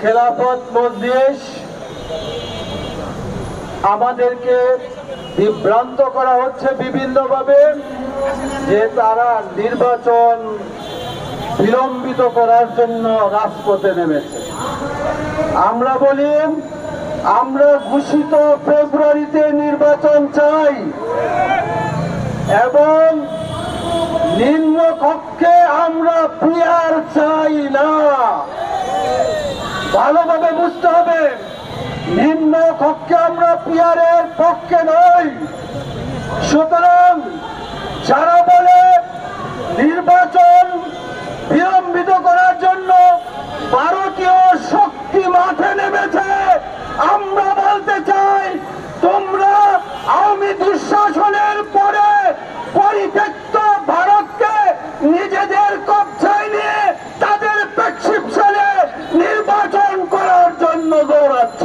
খেলাফত মজলিস আমাদেরকে বিভ্রান্ত করা হচ্ছে বিভিন্নভাবে যে তারা নির্বাচন বিলম্বিত করার জন্য রাজপথে নেমেছে। আমরা বলি আমরা ঘোষিত ফেব্রুয়ারিতে নির্বাচন চাই এবং নিম্ন কক্ষে আমরা পিয়ার চাই না। ভালোভাবে বুঝতে হবে, নিম্ন কক্ষে আমরা পিয়ারের পক্ষে নই। সুতরাং যারা বলে নির্বাচন বিলম্বিত করার জন্য ভারতীয় শক্তি মাঠে নেমেছে, আমরা বলতে চাই তোমরা আওয়ামী দুঃশাসনের পরে পরিত্যক্ত ভারতকে নিজেদের কবজায় নিয়ে তাদের প্রেসক্রিপশনে নির্বাচন করার জন্য দৌড়াচ্ছ।